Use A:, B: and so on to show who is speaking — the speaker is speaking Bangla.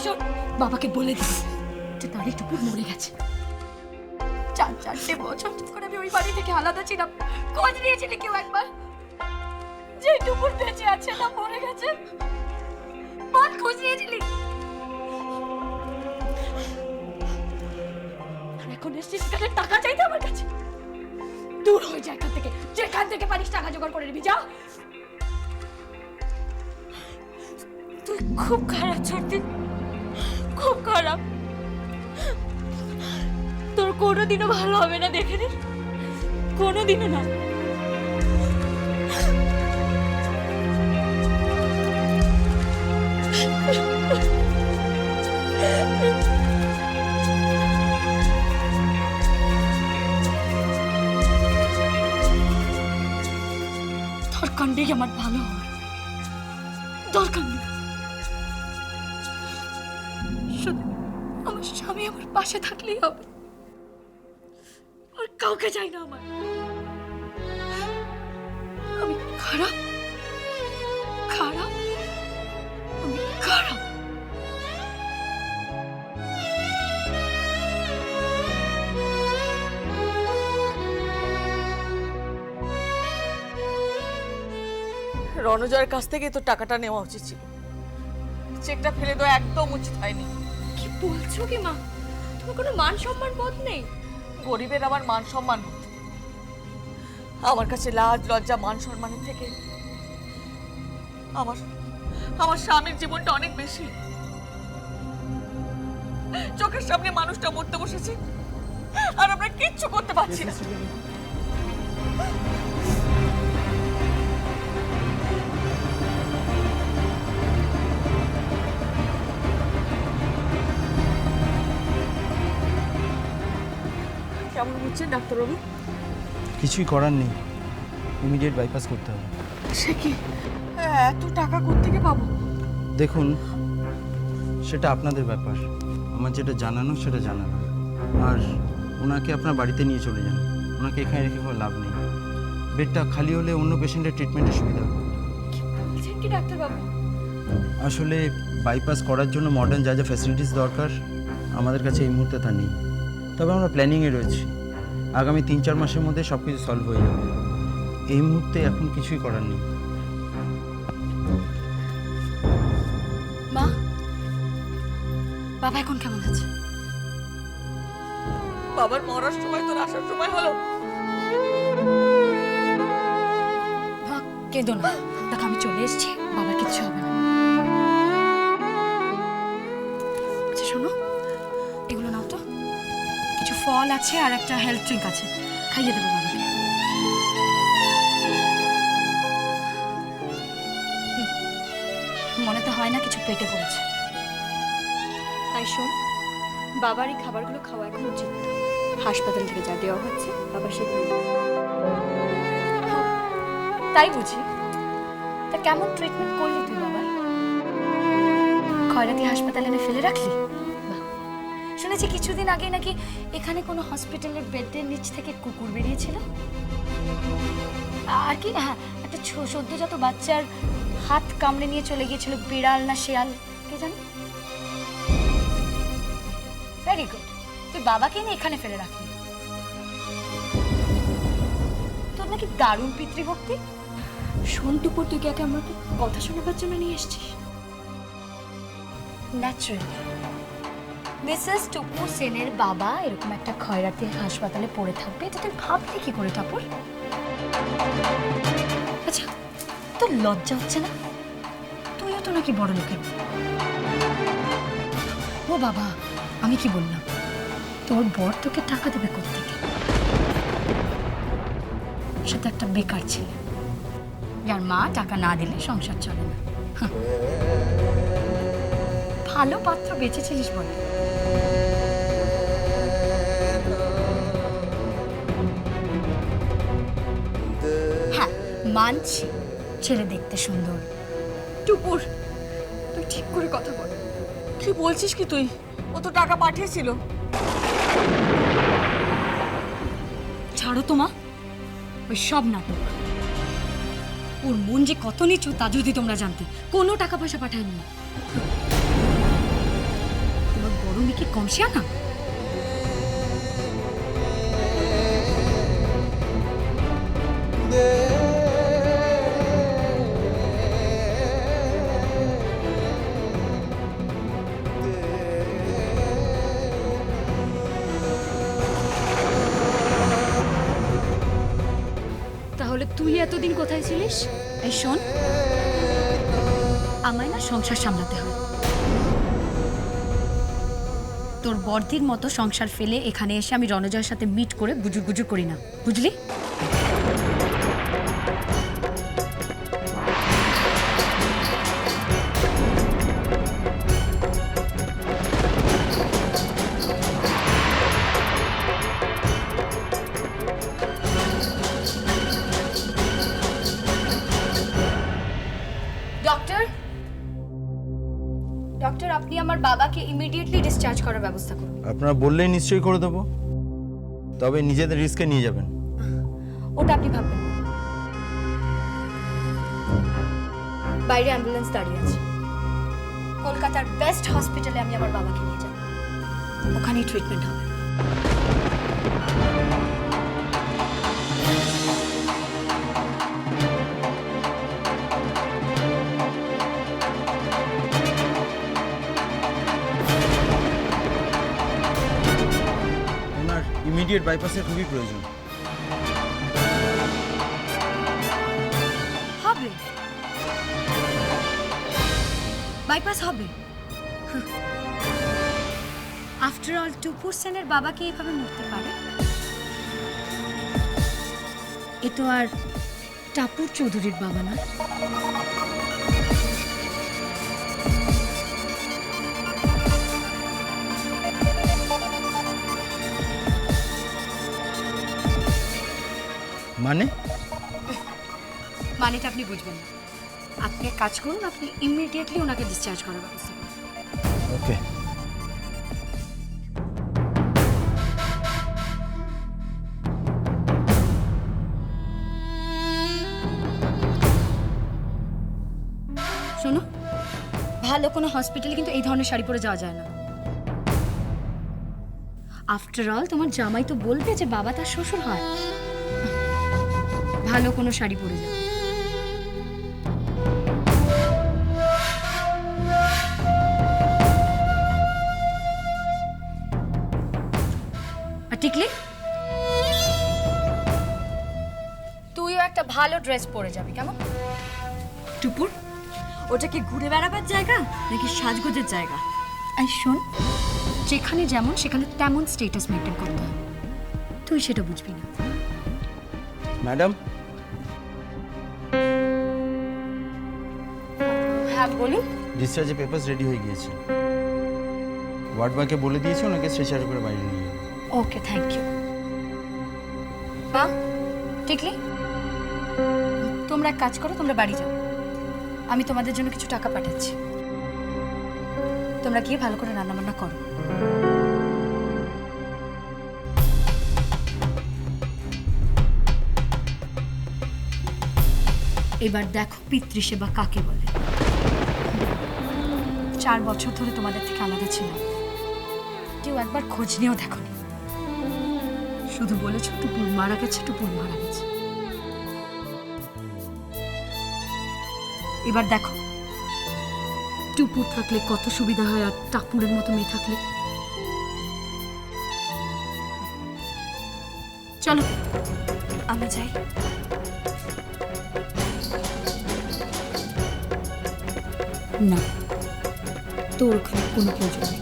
A: শোন, বাবাকে বলে দিস যে তারই টুকুর মরে গেছে। 4 বছর করে আমি ওই বাড়ি থেকে আলাদা ছিলাম, খোঁজ নিয়েছিলি কেউ একবার যে টুকুর বেঁচে আছে না মরে গেছে? বল, খোঁজ নিয়েছিলি? আর এখন এসছিস এখানে টাকা চাইতে আমার কাছে? দূর হয়ে যায় এখান থেকে, যেখান থেকে পারিস টাকা জোগাড় করে নিবি, যা। তুই খুব খারাপ ছোটদি, খুব খারাপ। তোর কোনোদিনও ভালো হবে না, দেখে নিস, কোনোদিনও না। দরকার নেই আমার ভালো হওয়ার, দরকার নেই। শুধু আমার স্বামী আমার পাশে থাকলেই হবে, আর কাউকে চাই না আমার। আমি খারাপ, খারাপ, আমি খারাপ।
B: রণজয়ের কাছ থেকে তো টাকাটা নেওয়া উচিত ছিল, চেকটা ফেলে দেওয়া একদম উচিত হয়নি।
A: কি বলছো কি মা? তোমার কোনো মান সম্মান বোধ নেই?
B: গরিবের আমার মান সম্মান হতো, আমার কাছে লাজ লজ্জা মান সম্মানের থেকে আমার আমার স্বামীর জীবনটা অনেক বেশি। চোখের সামনে মানুষটা মরতে বসেছে আর আমরা কিচ্ছু করতে পারছি না। কেমন হচ্ছে ডাক্তারবাবু?
C: কিছুই করার নেই, ইমিডিয়েট বাইপাস করতে হবে।
B: সে কি, এত টাকা কোত্থেকে পাবো?
C: দেখুন, সেটা আপনাদের ব্যাপার, আমার যেটা জানানো সেটা জানানো। আর ওনাকে আপনার বাড়িতে নিয়ে চলে যান, ওনাকে এখানে রেখে কোনো লাভ নেই। বেডটা খালি হলে অন্য পেশেন্টের ট্রিটমেন্টের সুবিধা হবে।
A: বলছেন কি ডাক্তারবাবু?
C: আসলে বাইপাস করার জন্য মডার্ন যা যা ফ্যাসিলিটিস দরকার আমাদের কাছে এই মুহূর্তে তা নেই, তবে আমরা প্ল্যানিংয়ে রয়েছি। আগামী 3-4 মাসের মধ্যে সব কিছু সলভ হয়ে যাবে। এই মুহূর্তে এখন কিছুই করার নেই।
A: মা, বাবা এখন কেমন আছে?
B: বাবার মরার সময় তোর আসার সময় হলো।
A: মা কেঁদো না, দেখ আমি চলে এসেছি, বাবার কিচ্ছু হবে না। আচ্ছা শোনো, এগুলো নাও তো, কিছু ফল আছে আর একটা হেলথ ড্রিঙ্ক আছে, খাইয়ে দেবো বাবাকে। মনে তো হয় না কিছু পেটে পড়েছে। তাই শোন, বাবার এই খাবারগুলো খাওয়া এখন উচিত। হাসপাতাল থেকে যা দেওয়া হচ্ছে বাবা সেগুলো। তাই বুঝি? তা কেমন ট্রিটমেন্ট করলি তুই বাবার? খয়রাতি হাসপাতালে এনে ফেলে রাখলি? বাহ। শুনেছি কিছুদিন আগে নাকি এখানে কোনো হসপিটালের বেডের নিচ থেকে কুকুর বেরিয়েছিল, আর কি হ্যাঁ একটা সদ্যজাত বাচ্চার হাত কামড়ে নিয়ে চলে গিয়েছিল, বিড়াল না শেয়াল কে জানি। ভেরি গুড, তুই বাবাকে নিয়ে এখানে ফেলে রাখলি। তোর নাকি দারুণ পিতৃভক্তি। শোন টুকুর, তুই কি আমাকে কথা শোনাবার জন্য নিয়ে এসছিস? ন্যাচারালি মিসেস টুকু সেনের বাবা এরকম একটা খয়রাতি হাসপাতালে পড়ে থাকবে এটা তুই ভাবলি কি করে ঠাকুর? আচ্ছা, তোর লজ্জা হচ্ছে না? তুইও তো নাকি বড় লোকের। ও বাবা, আমি কি বললাম? তোর বর তোকে টাকা দেবে কোত্থেকে? সে তো একটা বেকার ছেলে, যার মা টাকা না দিলে সংসার চলে না। ভালো পাত্র বেঁচেছিলিস বলে। হ্যাঁ মানছি, ছেলে দেখতে সুন্দর।
B: টুকুর,
A: তুই ঠিক করে কথা বল।
B: কি বলছিস কি তুই? ও তো টাকা পাঠিয়েছিল।
A: ছাড়ো তো মা, ওই সব নাটক। ওর মন যে কত নিচু তা যদি তোমরা জানতে, কোনো টাকা পয়সা পাঠায়নি। বড় মেয়ে কি কম শিয়ানা? তাহলে তুই এতদিন কোথায় ছিলিস? এই শোন, আমায় না সংসার সামলাতে হয়। তোর বর্দির মতো সংসার ফেলে এখানে এসে আমি রণজয়ের সাথে মিট করে গুজুর গুজুর করি না, বুঝলি? ডক্টর, ডক্টর, আপনি আমার বাবাকে ইমিডিয়েটলি ডিসচার্জ করার ব্যবস্থা করুন।
C: আপনারা বললেই নিশ্চয়ই করে দেবো, তবে নিজেদের রিস্কে নিয়ে যাবেন।
A: ওটা আপনি ভাববেন না। বাইরে অ্যাম্বুলেন্স দাঁড়িয়ে আছে। কলকাতার বেস্ট হসপিটালে আমি আমার বাবাকে নিয়ে যাব, ওখানেই ট্রিটমেন্ট হবে।
C: ওনার ইমিডিয়েট বাইপাসের খুবই প্রয়োজন।
A: হবে, বাইপাস হবে। আফটার অল টুপুর সেনের বাবাকে এইভাবে মরতে পারে? এ তো আর টাপুর চৌধুরীর বাবা না। মানেটা আপনি বুঝবেন না। আপনি এক কাজ করুন, আপনি ইমিডিয়েটলি ওনাকে ডিসচার্জ করার ব্যবস্থা করুন।
C: ওকে।
A: শোনো, ভালো কোনো হসপিটালে কিন্তু এই ধরনের শাড়ি পরে যাওয়া যায় না। আফটার অল তোমার জামাই তো বলবে যে বাবা তার শ্বশুর হয়। ভালো কোনো শাড়ি পরে যাও। আর টিকলি, তুইও একটা ভালো ড্রেস পরে যাবি, কেমন?
D: টুপুর, ওটা কি ঘুরে বেড়াবার জায়গা নাকি সাজগোজের জায়গা?
A: এই শোন, যেখানে যেমন সেখানে তেমন স্ট্যাটাস মেনটেন করতে হয়। তুই সেটা বুঝবি না।
C: ম্যাডাম,
A: হ্যাঁ বলুন।
C: ডিসচার্জের পেপারস রেডি হয়ে গিয়েছে। ওয়ার্ড বয়কে বলে দিয়েছে ওনাকে স্ট্রেচার করে বাইরে নিয়ে যাবে।
A: ওকে, থ্যাংক ইউ। মা, টিকলি, তোমরা এক কাজ করো, তোমরা বাড়ি যাও। আমি তোমাদের জন্য কিছু টাকা পাঠাচ্ছি, তোমরা গিয়ে ভালো করে রান্নাবান্না করো। এবার দেখো পিতৃসেবা কাকে বলে। 4 বছর ধরে তোমাদের থেকে আলাদা ছিলাম, কেউ একবার খোঁজ নিয়েও দেখোনি। শুধু বলেছো টুপুর মারা গেছে, টুপুর মারা গেছে। এবার দেখো টুপুর থাকলে কত সুবিধা হয়, আর টাপুরের মতো মেয়ে থাকলে। চলো আমি যাই। না, তোর ওখানে কোনো প্রয়োজন নেই।